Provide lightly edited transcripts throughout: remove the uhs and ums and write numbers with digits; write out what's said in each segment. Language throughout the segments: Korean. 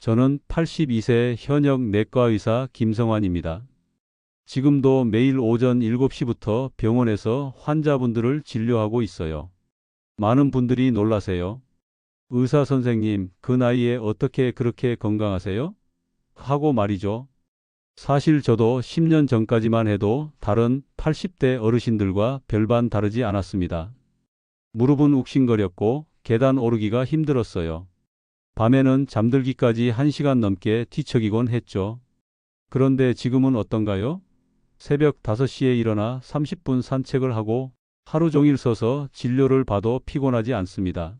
저는 82세 현역 내과의사 김성환입니다. 지금도 매일 오전 7시부터 병원에서 환자분들을 진료하고 있어요. 많은 분들이 놀라세요. 의사 선생님, 그 나이에 어떻게 그렇게 건강하세요? 하고 말이죠. 사실 저도 10년 전까지만 해도 다른 80대 어르신들과 별반 다르지 않았습니다. 무릎은 욱신거렸고 계단 오르기가 힘들었어요. 밤에는 잠들기까지 1시간 넘게 뒤척이곤 했죠. 그런데 지금은 어떤가요? 새벽 5시에 일어나 30분 산책을 하고 하루 종일 서서 진료를 봐도 피곤하지 않습니다.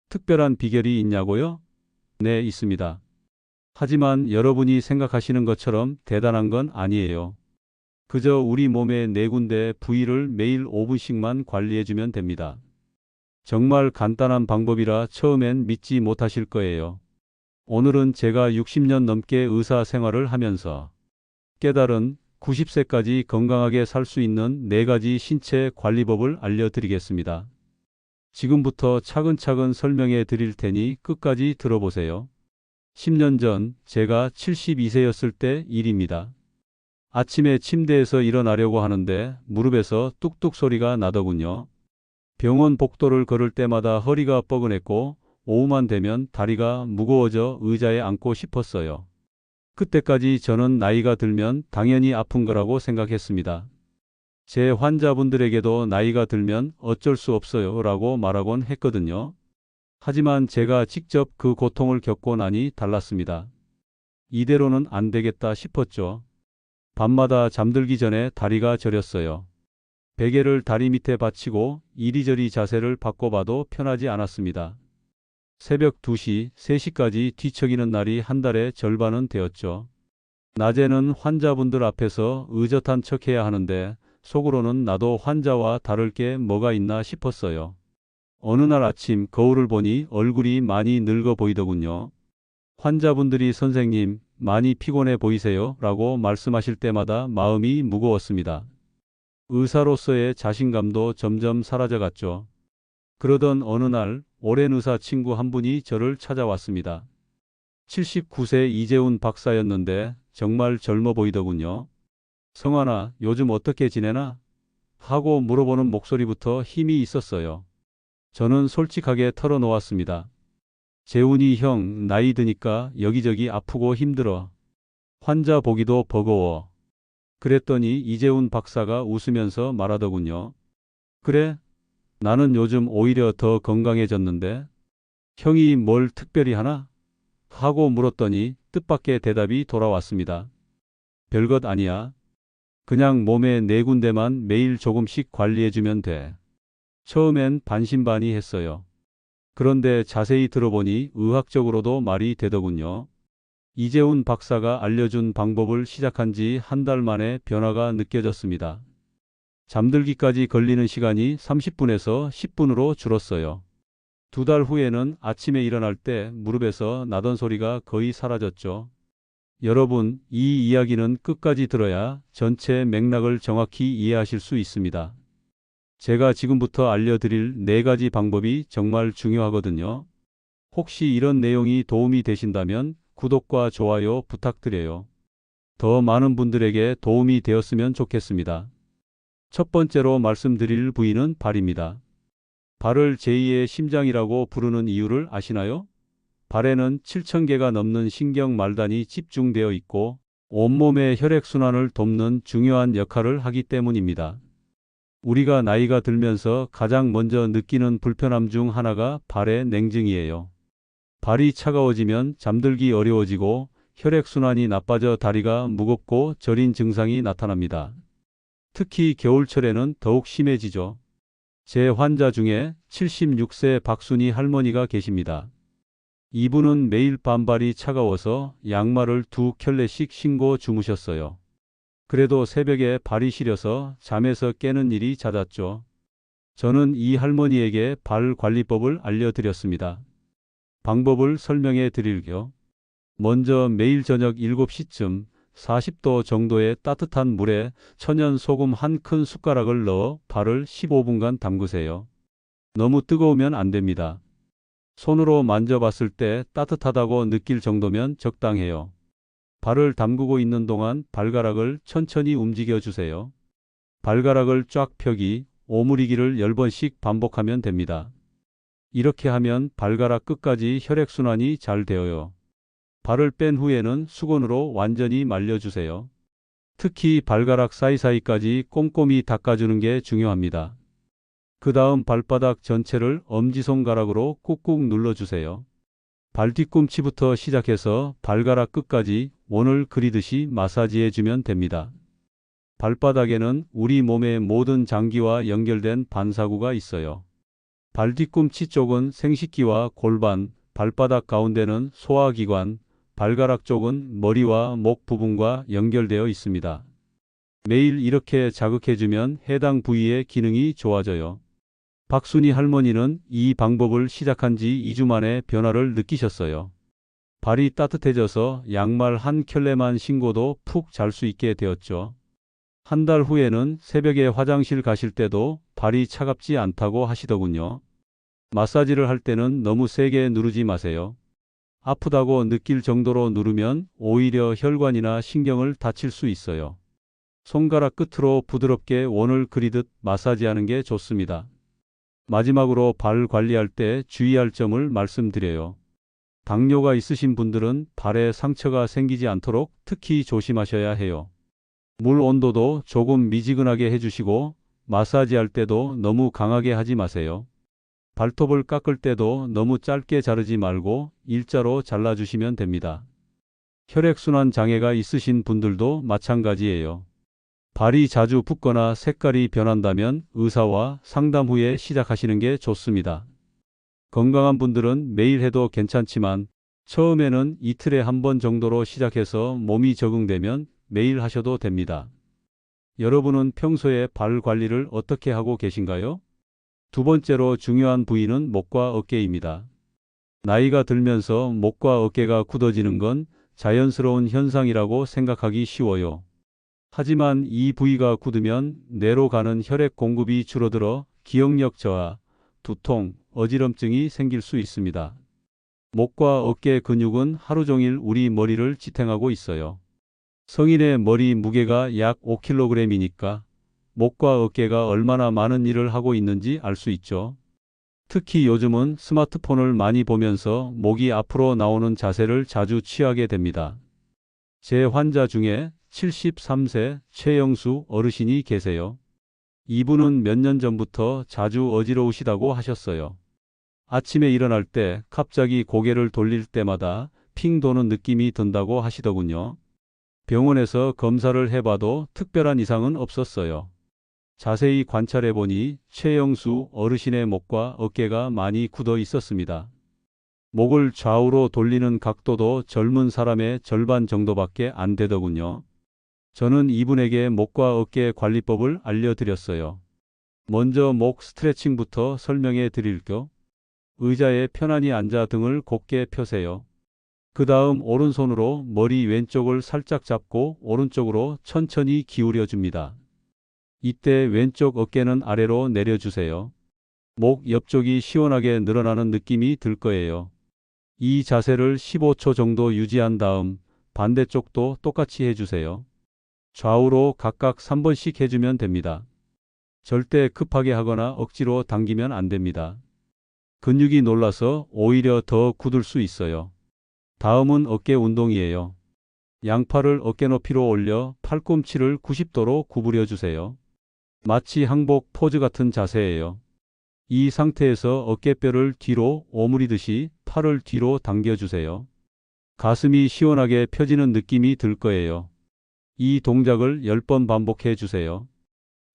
특별한 비결이 있냐고요? 네, 있습니다. 하지만 여러분이 생각하시는 것처럼 대단한 건 아니에요. 그저 우리 몸의 4군데 부위를 매일 5분씩만 관리해주면 됩니다. 정말 간단한 방법이라 처음엔 믿지 못하실 거예요. 오늘은 제가 60년 넘게 의사 생활을 하면서 깨달은 90세까지 건강하게 살 수 있는 4가지 신체 관리법을 알려드리겠습니다. 지금부터 차근차근 설명해 드릴 테니 끝까지 들어보세요. 10년 전 제가 72세였을 때 일입니다. 아침에 침대에서 일어나려고 하는데 무릎에서 뚝뚝 소리가 나더군요. 병원 복도를 걸을 때마다 허리가 뻐근했고 오후만 되면 다리가 무거워져 의자에 앉고 싶었어요. 그때까지 저는 나이가 들면 당연히 아픈 거라고 생각했습니다. 제 환자분들에게도 나이가 들면 어쩔 수 없어요 라고 말하곤 했거든요. 하지만 제가 직접 그 고통을 겪고 나니 달랐습니다. 이대로는 안 되겠다 싶었죠. 밤마다 잠들기 전에 다리가 저렸어요. 베개를 다리 밑에 받치고 이리저리 자세를 바꿔봐도 편하지 않았습니다. 새벽 2시, 3시까지 뒤척이는 날이 한 달의 절반은 되었죠. 낮에는 환자분들 앞에서 의젓한 척해야 하는데 속으로는 나도 환자와 다를 게 뭐가 있나 싶었어요. 어느 날 아침 거울을 보니 얼굴이 많이 늙어 보이더군요. 환자분들이 선생님, 많이 피곤해 보이세요? 라고 말씀하실 때마다 마음이 무거웠습니다. 의사로서의 자신감도 점점 사라져갔죠. 그러던 어느 날 오랜 의사 친구 한 분이 저를 찾아왔습니다. 79세 이재훈 박사였는데 정말 젊어 보이더군요. 성환아, 요즘 어떻게 지내나? 하고 물어보는 목소리부터 힘이 있었어요. 저는 솔직하게 털어놓았습니다. 재훈이 형, 나이 드니까 여기저기 아프고 힘들어. 환자 보기도 버거워. 그랬더니 이재훈 박사가 웃으면서 말하더군요. 그래? 나는 요즘 오히려 더 건강해졌는데? 형이 뭘 특별히 하나? 하고 물었더니 뜻밖의 대답이 돌아왔습니다. 별것 아니야. 그냥 몸의 4군데만 매일 조금씩 관리해주면 돼. 처음엔 반신반의했어요. 그런데 자세히 들어보니 의학적으로도 말이 되더군요. 이재훈 박사가 알려준 방법을 시작한 지 한 달 만에 변화가 느껴졌습니다. 잠들기까지 걸리는 시간이 30분에서 10분으로 줄었어요. 2달 후에는 아침에 일어날 때 무릎에서 나던 소리가 거의 사라졌죠. 여러분, 이 이야기는 끝까지 들어야 전체 맥락을 정확히 이해하실 수 있습니다. 제가 지금부터 알려드릴 4가지 방법이 정말 중요하거든요. 혹시 이런 내용이 도움이 되신다면 구독과 좋아요 부탁드려요. 더 많은 분들에게 도움이 되었으면 좋겠습니다. 첫 번째로 말씀드릴 부위는 발입니다. 발을 제2의 심장이라고 부르는 이유를 아시나요? 발에는 7,000개가 넘는 신경 말단이 집중되어 있고 온몸의 혈액순환을 돕는 중요한 역할을 하기 때문입니다. 우리가 나이가 들면서 가장 먼저 느끼는 불편함 중 하나가 발의 냉증이에요. 발이 차가워지면 잠들기 어려워지고 혈액순환이 나빠져 다리가 무겁고 저린 증상이 나타납니다. 특히 겨울철에는 더욱 심해지죠. 제 환자 중에 76세 박순희 할머니가 계십니다. 이분은 매일 밤 발이 차가워서 양말을 2켤레씩 신고 주무셨어요. 그래도 새벽에 발이 시려서 잠에서 깨는 일이 잦았죠. 저는 이 할머니에게 발 관리법을 알려드렸습니다. 방법을 설명해 드릴게요. 먼저 매일 저녁 7시쯤 40도 정도의 따뜻한 물에 천연 소금 한 큰 숟가락을 넣어 발을 15분간 담그세요. 너무 뜨거우면 안 됩니다. 손으로 만져봤을 때 따뜻하다고 느낄 정도면 적당해요. 발을 담그고 있는 동안 발가락을 천천히 움직여 주세요. 발가락을 쫙 펴기, 오므리기를 10번씩 반복하면 됩니다. 이렇게 하면 발가락 끝까지 혈액순환이 잘 되어요. 발을 뺀 후에는 수건으로 완전히 말려주세요. 특히 발가락 사이사이까지 꼼꼼히 닦아주는 게 중요합니다. 그 다음 발바닥 전체를 엄지손가락으로 꾹꾹 눌러주세요. 발 뒤꿈치부터 시작해서 발가락 끝까지 원을 그리듯이 마사지해주면 됩니다. 발바닥에는 우리 몸의 모든 장기와 연결된 반사구가 있어요. 발 뒤꿈치 쪽은 생식기와 골반, 발바닥 가운데는 소화기관, 발가락 쪽은 머리와 목 부분과 연결되어 있습니다. 매일 이렇게 자극해주면 해당 부위의 기능이 좋아져요. 박순희 할머니는 이 방법을 시작한 지 2주 만에 변화를 느끼셨어요. 발이 따뜻해져서 양말 한 켤레만 신고도 푹 잘 수 있게 되었죠. 한 달 후에는 새벽에 화장실 가실 때도 발이 차갑지 않다고 하시더군요. 마사지를 할 때는 너무 세게 누르지 마세요. 아프다고 느낄 정도로 누르면 오히려 혈관이나 신경을 다칠 수 있어요. 손가락 끝으로 부드럽게 원을 그리듯 마사지하는 게 좋습니다. 마지막으로 발 관리할 때 주의할 점을 말씀드려요. 당뇨가 있으신 분들은 발에 상처가 생기지 않도록 특히 조심하셔야 해요. 물 온도도 조금 미지근하게 해주시고 마사지할 때도 너무 강하게 하지 마세요. 발톱을 깎을 때도 너무 짧게 자르지 말고 일자로 잘라주시면 됩니다. 혈액순환 장애가 있으신 분들도 마찬가지예요. 발이 자주 붓거나 색깔이 변한다면 의사와 상담 후에 시작하시는 게 좋습니다. 건강한 분들은 매일 해도 괜찮지만 처음에는 이틀에 한 번 정도로 시작해서 몸이 적응되면 매일 하셔도 됩니다. 여러분은 평소에 발 관리를 어떻게 하고 계신가요? 두 번째로 중요한 부위는 목과 어깨입니다. 나이가 들면서 목과 어깨가 굳어지는 건 자연스러운 현상이라고 생각하기 쉬워요. 하지만 이 부위가 굳으면 뇌로 가는 혈액 공급이 줄어들어 기억력 저하, 두통, 어지럼증이 생길 수 있습니다. 목과 어깨 근육은 하루 종일 우리 머리를 지탱하고 있어요. 성인의 머리 무게가 약 5kg이니까 목과 어깨가 얼마나 많은 일을 하고 있는지 알 수 있죠. 특히 요즘은 스마트폰을 많이 보면서 목이 앞으로 나오는 자세를 자주 취하게 됩니다. 제 환자 중에 73세 최영수 어르신이 계세요. 이분은 몇 년 전부터 자주 어지러우시다고 하셨어요. 아침에 일어날 때 갑자기 고개를 돌릴 때마다 핑 도는 느낌이 든다고 하시더군요. 병원에서 검사를 해봐도 특별한 이상은 없었어요. 자세히 관찰해 보니 최영수 어르신의 목과 어깨가 많이 굳어 있었습니다. 목을 좌우로 돌리는 각도도 젊은 사람의 절반 정도밖에 안 되더군요. 저는 이분에게 목과 어깨 관리법을 알려드렸어요. 먼저 목 스트레칭부터 설명해 드릴게요. 의자에 편안히 앉아 등을 곧게 펴세요. 그 다음 오른손으로 머리 왼쪽을 살짝 잡고 오른쪽으로 천천히 기울여 줍니다. 이때 왼쪽 어깨는 아래로 내려주세요. 목 옆쪽이 시원하게 늘어나는 느낌이 들 거예요. 이 자세를 15초 정도 유지한 다음 반대쪽도 똑같이 해주세요. 좌우로 각각 3번씩 해주면 됩니다. 절대 급하게 하거나 억지로 당기면 안 됩니다. 근육이 놀라서 오히려 더 굳을 수 있어요. 다음은 어깨 운동이에요. 양팔을 어깨 높이로 올려 팔꿈치를 90도로 구부려 주세요. 마치 항복 포즈 같은 자세예요. 이 상태에서 어깨뼈를 뒤로 오므리듯이 팔을 뒤로 당겨주세요. 가슴이 시원하게 펴지는 느낌이 들 거예요. 이 동작을 10번 반복해 주세요.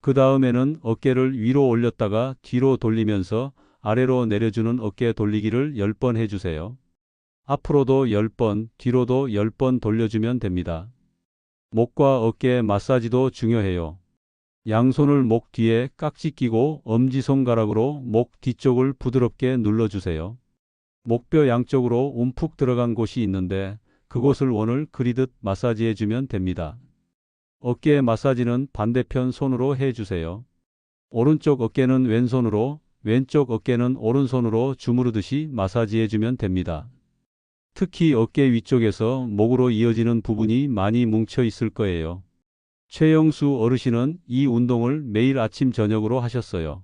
그 다음에는 어깨를 위로 올렸다가 뒤로 돌리면서 아래로 내려주는 어깨 돌리기를 10번 해주세요. 앞으로도 10번, 뒤로도 10번 돌려주면 됩니다. 목과 어깨 마사지도 중요해요. 양손을 목 뒤에 깍지 끼고 엄지손가락으로 목 뒤쪽을 부드럽게 눌러주세요. 목뼈 양쪽으로 움푹 들어간 곳이 있는데 그곳을 원을 그리듯 마사지해주면 됩니다. 어깨 마사지는 반대편 손으로 해주세요. 오른쪽 어깨는 왼손으로, 왼쪽 어깨는 오른손으로 주무르듯이 마사지해주면 됩니다. 특히 어깨 위쪽에서 목으로 이어지는 부분이 많이 뭉쳐 있을 거예요. 최영수 어르신은 이 운동을 매일 아침 저녁으로 하셨어요.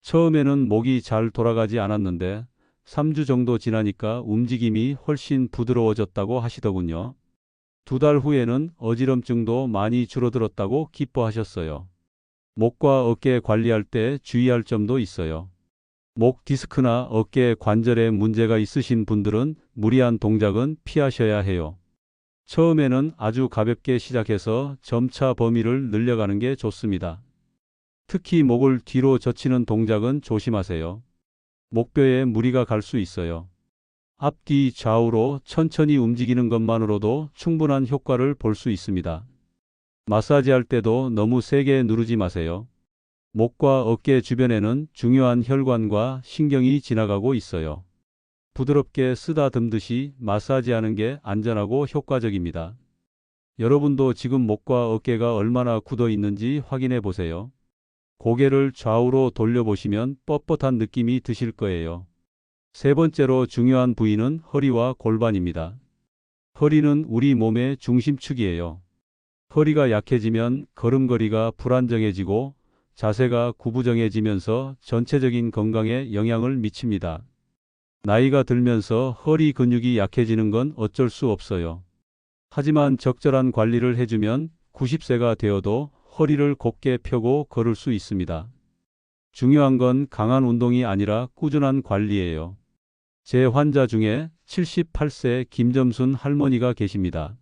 처음에는 목이 잘 돌아가지 않았는데 3주 정도 지나니까 움직임이 훨씬 부드러워졌다고 하시더군요. 2달 후에는 어지럼증도 많이 줄어들었다고 기뻐하셨어요. 목과 어깨 관리할 때 주의할 점도 있어요. 목 디스크나 어깨 관절에 문제가 있으신 분들은 무리한 동작은 피하셔야 해요. 처음에는 아주 가볍게 시작해서 점차 범위를 늘려가는 게 좋습니다. 특히 목을 뒤로 젖히는 동작은 조심하세요. 목뼈에 무리가 갈 수 있어요. 앞뒤 좌우로 천천히 움직이는 것만으로도 충분한 효과를 볼 수 있습니다. 마사지할 때도 너무 세게 누르지 마세요. 목과 어깨 주변에는 중요한 혈관과 신경이 지나가고 있어요. 부드럽게 쓰다듬듯이 마사지하는 게 안전하고 효과적입니다. 여러분도 지금 목과 어깨가 얼마나 굳어 있는지 확인해 보세요. 고개를 좌우로 돌려보시면 뻣뻣한 느낌이 드실 거예요. 세 번째로 중요한 부위는 허리와 골반입니다. 허리는 우리 몸의 중심축이에요. 허리가 약해지면 걸음걸이가 불안정해지고 자세가 구부정해지면서 전체적인 건강에 영향을 미칩니다. 나이가 들면서 허리 근육이 약해지는 건 어쩔 수 없어요. 하지만 적절한 관리를 해주면 90세가 되어도 허리를 곧게 펴고 걸을 수 있습니다. 중요한 건 강한 운동이 아니라 꾸준한 관리예요. 제 환자 중에 78세 김점순 할머니가 계십니다.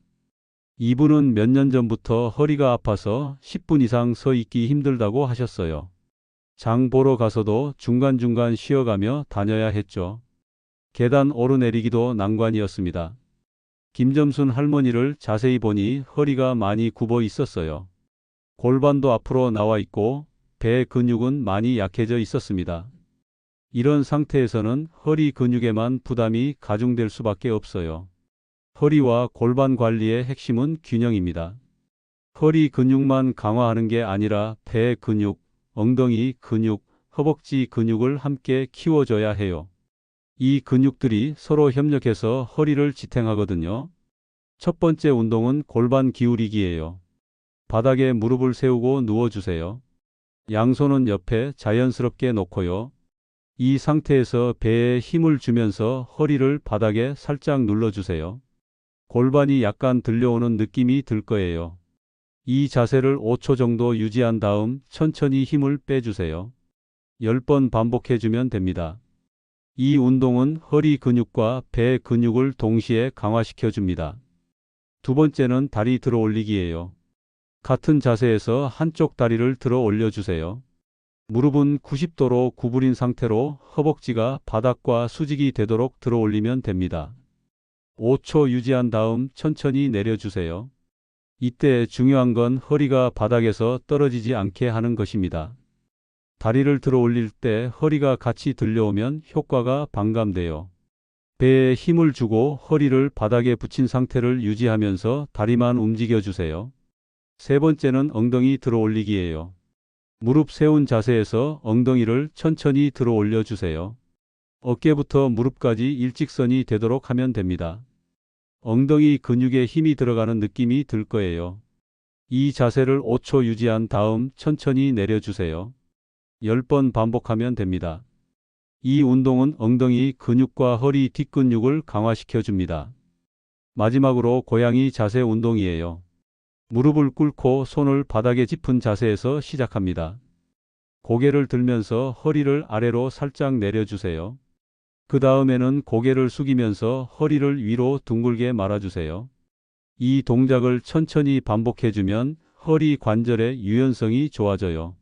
이분은 몇 년 전부터 허리가 아파서 10분 이상 서 있기 힘들다고 하셨어요. 장 보러 가서도 중간중간 쉬어가며 다녀야 했죠. 계단 오르내리기도 난관이었습니다. 김점순 할머니를 자세히 보니 허리가 많이 굽어 있었어요. 골반도 앞으로 나와 있고 배 근육은 많이 약해져 있었습니다. 이런 상태에서는 허리 근육에만 부담이 가중될 수밖에 없어요. 허리와 골반 관리의 핵심은 균형입니다. 허리 근육만 강화하는 게 아니라 배 근육, 엉덩이 근육, 허벅지 근육을 함께 키워줘야 해요. 이 근육들이 서로 협력해서 허리를 지탱하거든요. 첫 번째 운동은 골반 기울이기예요. 바닥에 무릎을 세우고 누워주세요. 양손은 옆에 자연스럽게 놓고요. 이 상태에서 배에 힘을 주면서 허리를 바닥에 살짝 눌러주세요. 골반이 약간 들려오는 느낌이 들 거예요. 이 자세를 5초 정도 유지한 다음 천천히 힘을 빼주세요. 10번 반복해주면 됩니다. 이 운동은 허리 근육과 배 근육을 동시에 강화시켜줍니다. 두 번째는 다리 들어 올리기예요. 같은 자세에서 한쪽 다리를 들어 올려주세요. 무릎은 90도로 구부린 상태로 허벅지가 바닥과 수직이 되도록 들어 올리면 됩니다. 5초 유지한 다음 천천히 내려주세요. 이때 중요한 건 허리가 바닥에서 떨어지지 않게 하는 것입니다. 다리를 들어 올릴 때 허리가 같이 들려오면 효과가 반감돼요. 배에 힘을 주고 허리를 바닥에 붙인 상태를 유지하면서 다리만 움직여주세요. 세 번째는 엉덩이 들어 올리기예요. 무릎 세운 자세에서 엉덩이를 천천히 들어 올려주세요. 어깨부터 무릎까지 일직선이 되도록 하면 됩니다. 엉덩이 근육에 힘이 들어가는 느낌이 들 거예요. 이 자세를 5초 유지한 다음 천천히 내려주세요. 10번 반복하면 됩니다. 이 운동은 엉덩이 근육과 허리 뒷근육을 강화시켜 줍니다. 마지막으로 고양이 자세 운동이에요. 무릎을 꿇고 손을 바닥에 짚은 자세에서 시작합니다. 고개를 들면서 허리를 아래로 살짝 내려주세요. 그 다음에는 고개를 숙이면서 허리를 위로 둥글게 말아주세요. 이 동작을 천천히 반복해주면 허리 관절의 유연성이 좋아져요.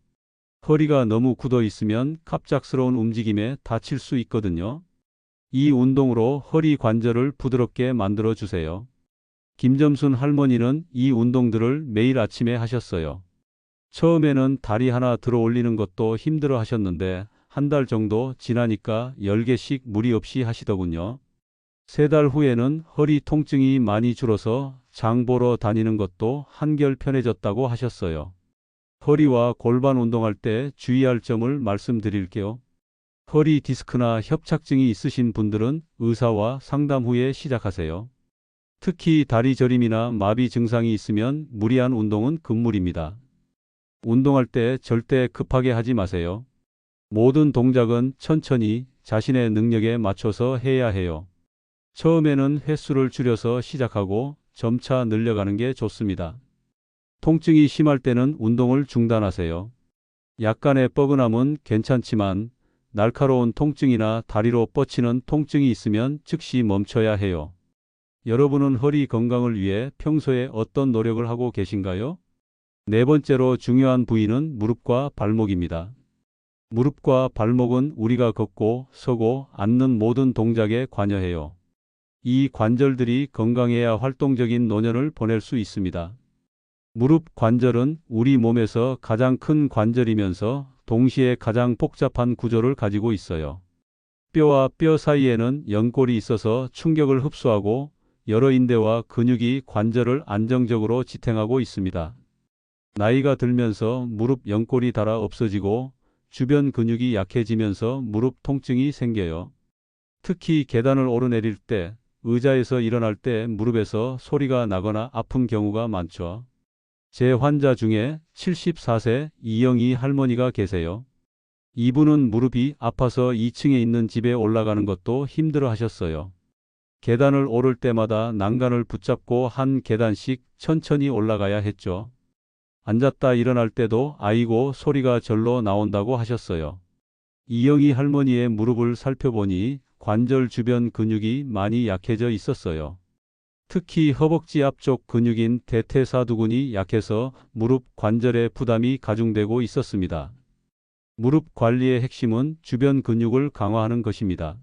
허리가 너무 굳어 있으면 갑작스러운 움직임에 다칠 수 있거든요. 이 운동으로 허리 관절을 부드럽게 만들어 주세요. 김점순 할머니는 이 운동들을 매일 아침에 하셨어요. 처음에는 다리 하나 들어 올리는 것도 힘들어 하셨는데 한 달 정도 지나니까 10개씩 무리 없이 하시더군요. 3달 후에는 허리 통증이 많이 줄어서 장 보러 다니는 것도 한결 편해졌다고 하셨어요. 허리와 골반 운동할 때 주의할 점을 말씀드릴게요. 허리 디스크나 협착증이 있으신 분들은 의사와 상담 후에 시작하세요. 특히 다리 저림이나 마비 증상이 있으면 무리한 운동은 금물입니다. 운동할 때 절대 급하게 하지 마세요. 모든 동작은 천천히 자신의 능력에 맞춰서 해야 해요. 처음에는 횟수를 줄여서 시작하고 점차 늘려가는 게 좋습니다. 통증이 심할 때는 운동을 중단하세요. 약간의 뻐근함은 괜찮지만 날카로운 통증이나 다리로 뻗치는 통증이 있으면 즉시 멈춰야 해요. 여러분은 허리 건강을 위해 평소에 어떤 노력을 하고 계신가요? 네 번째로 중요한 부위는 무릎과 발목입니다. 무릎과 발목은 우리가 걷고 서고 앉는 모든 동작에 관여해요. 이 관절들이 건강해야 활동적인 노년을 보낼 수 있습니다. 무릎 관절은 우리 몸에서 가장 큰 관절이면서 동시에 가장 복잡한 구조를 가지고 있어요. 뼈와 뼈 사이에는 연골이 있어서 충격을 흡수하고 여러 인대와 근육이 관절을 안정적으로 지탱하고 있습니다. 나이가 들면서 무릎 연골이 닳아 없어지고 주변 근육이 약해지면서 무릎 통증이 생겨요. 특히 계단을 오르내릴 때, 의자에서 일어날 때 무릎에서 소리가 나거나 아픈 경우가 많죠. 제 환자 중에 74세 이영희 할머니가 계세요. 이분은 무릎이 아파서 2층에 있는 집에 올라가는 것도 힘들어 하셨어요. 계단을 오를 때마다 난간을 붙잡고 한 계단씩 천천히 올라가야 했죠. 앉았다 일어날 때도 아이고 소리가 절로 나온다고 하셨어요. 이영희 할머니의 무릎을 살펴보니 관절 주변 근육이 많이 약해져 있었어요. 특히 허벅지 앞쪽 근육인 대퇴사두근이 약해서 무릎 관절에 부담이 가중되고 있었습니다. 무릎 관리의 핵심은 주변 근육을 강화하는 것입니다.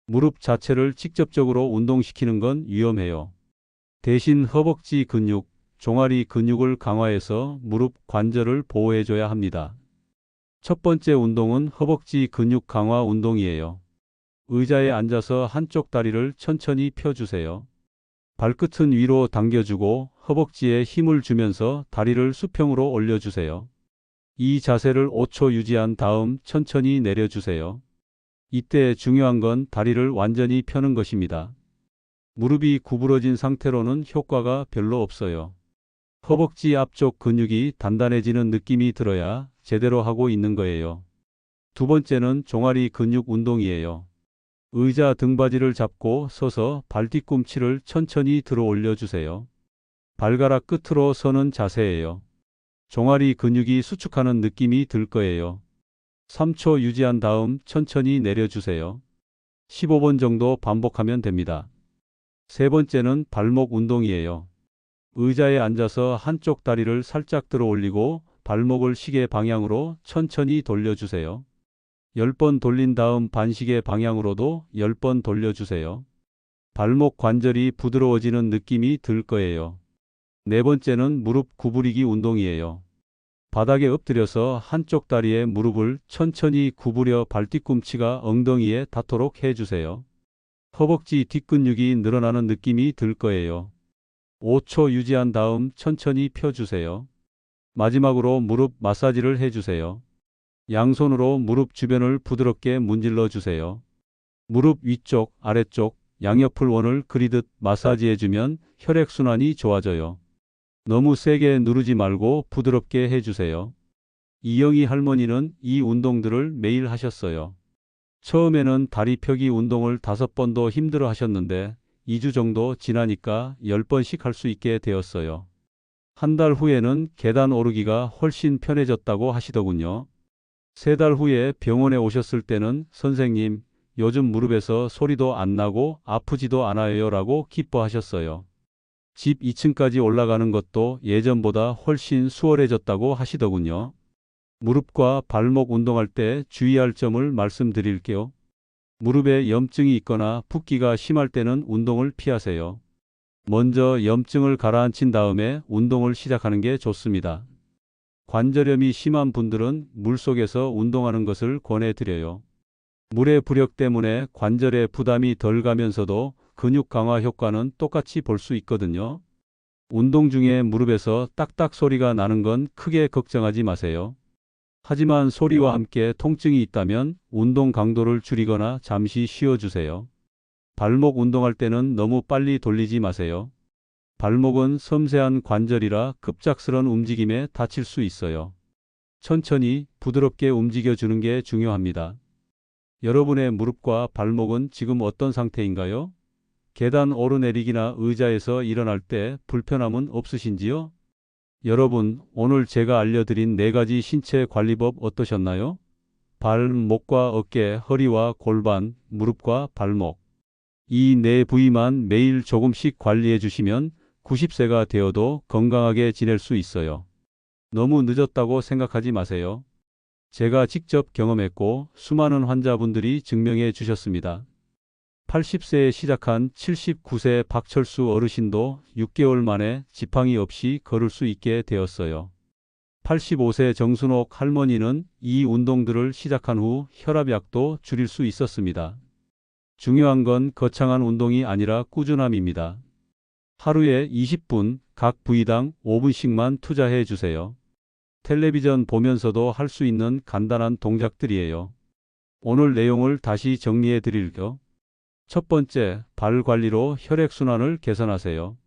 무릎 자체를 직접적으로 운동시키는 건 위험해요. 대신 허벅지 근육, 종아리 근육을 강화해서 무릎 관절을 보호해줘야 합니다. 첫 번째 운동은 허벅지 근육 강화 운동이에요. 의자에 앉아서 한쪽 다리를 천천히 펴주세요. 발끝은 위로 당겨주고 허벅지에 힘을 주면서 다리를 수평으로 올려주세요. 이 자세를 5초 유지한 다음 천천히 내려주세요. 이때 중요한 건 다리를 완전히 펴는 것입니다. 무릎이 구부러진 상태로는 효과가 별로 없어요. 허벅지 앞쪽 근육이 단단해지는 느낌이 들어야 제대로 하고 있는 거예요. 두 번째는 종아리 근육 운동이에요. 의자 등받이를 잡고 서서 발 뒤꿈치를 천천히 들어 올려주세요. 발가락 끝으로 서는 자세예요. 종아리 근육이 수축하는 느낌이 들 거예요. 3초 유지한 다음 천천히 내려주세요. 15번 정도 반복하면 됩니다. 세 번째는 발목 운동이에요. 의자에 앉아서 한쪽 다리를 살짝 들어 올리고 발목을 시계 방향으로 천천히 돌려주세요. 10번 돌린 다음 반시계 방향으로도 10번 돌려주세요. 발목 관절이 부드러워지는 느낌이 들 거예요. 네 번째는 무릎 구부리기 운동이에요. 바닥에 엎드려서 한쪽 다리에 무릎을 천천히 구부려 발뒤꿈치가 엉덩이에 닿도록 해주세요. 허벅지 뒷근육이 늘어나는 느낌이 들 거예요. 5초 유지한 다음 천천히 펴주세요. 마지막으로 무릎 마사지를 해주세요. 양손으로 무릎 주변을 부드럽게 문질러 주세요. 무릎 위쪽, 아래쪽, 양옆을 원을 그리듯 마사지해주면 혈액순환이 좋아져요. 너무 세게 누르지 말고 부드럽게 해주세요. 이영희 할머니는 이 운동들을 매일 하셨어요. 처음에는 다리 펴기 운동을 5번도 힘들어 하셨는데 2주 정도 지나니까 10번씩 할 수 있게 되었어요. 한 달 후에는 계단 오르기가 훨씬 편해졌다고 하시더군요. 3달 후에 병원에 오셨을 때는 선생님, 요즘 무릎에서 소리도 안 나고 아프지도 않아요 라고 기뻐하셨어요. 집 2층까지 올라가는 것도 예전보다 훨씬 수월해졌다고 하시더군요. 무릎과 발목 운동할 때 주의할 점을 말씀드릴게요. 무릎에 염증이 있거나 붓기가 심할 때는 운동을 피하세요. 먼저 염증을 가라앉힌 다음에 운동을 시작하는 게 좋습니다. 관절염이 심한 분들은 물속에서 운동하는 것을 권해드려요. 물의 부력 때문에 관절에 부담이 덜 가면서도 근육 강화 효과는 똑같이 볼 수 있거든요. 운동 중에 무릎에서 딱딱 소리가 나는 건 크게 걱정하지 마세요. 하지만 소리와 함께 통증이 있다면 운동 강도를 줄이거나 잠시 쉬어주세요. 발목 운동할 때는 너무 빨리 돌리지 마세요. 발목은 섬세한 관절이라 급작스런 움직임에 다칠 수 있어요. 천천히 부드럽게 움직여주는 게 중요합니다. 여러분의 무릎과 발목은 지금 어떤 상태인가요? 계단 오르내리기나 의자에서 일어날 때 불편함은 없으신지요? 여러분, 오늘 제가 알려드린 4가지 신체 관리법 어떠셨나요? 발, 목과 어깨, 허리와 골반, 무릎과 발목. 이 4부위만 매일 조금씩 관리해 주시면 90세가 되어도 건강하게 지낼 수 있어요. 너무 늦었다고 생각하지 마세요. 제가 직접 경험했고 수많은 환자분들이 증명해 주셨습니다. 80세에 시작한 79세 박철수 어르신도 6개월 만에 지팡이 없이 걸을 수 있게 되었어요. 85세 정순옥 할머니는 이 운동들을 시작한 후 혈압약도 줄일 수 있었습니다. 중요한 건 거창한 운동이 아니라 꾸준함입니다. 하루에 20분, 각 부위당 5분씩만 투자해 주세요. 텔레비전 보면서도 할 수 있는 간단한 동작들이에요. 오늘 내용을 다시 정리해 드릴게요. 첫 번째, 발 관리로 혈액순환을 개선하세요.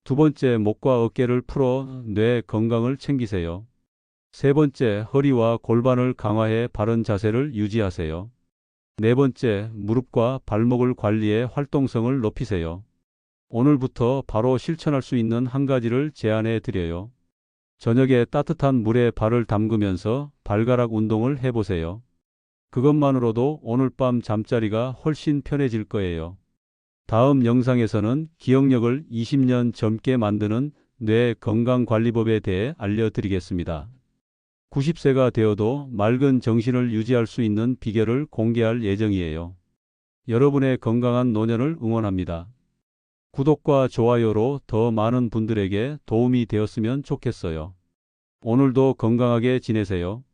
두 번째, 목과 어깨를 풀어 뇌 건강을 챙기세요. 세 번째, 허리와 골반을 강화해 바른 자세를 유지하세요. 네 번째, 무릎과 발목을 관리해 활동성을 높이세요. 오늘부터 바로 실천할 수 있는 한 가지를 제안해 드려요. 저녁에 따뜻한 물에 발을 담그면서 발가락 운동을 해보세요. 그것만으로도 오늘 밤 잠자리가 훨씬 편해질 거예요. 다음 영상에서는 기억력을 20년 젊게 만드는 뇌 건강관리법에 대해 알려드리겠습니다. 90세가 되어도 맑은 정신을 유지할 수 있는 비결을 공개할 예정이에요. 여러분의 건강한 노년을 응원합니다. 구독과 좋아요로 더 많은 분들에게 도움이 되었으면 좋겠어요. 오늘도 건강하게 지내세요.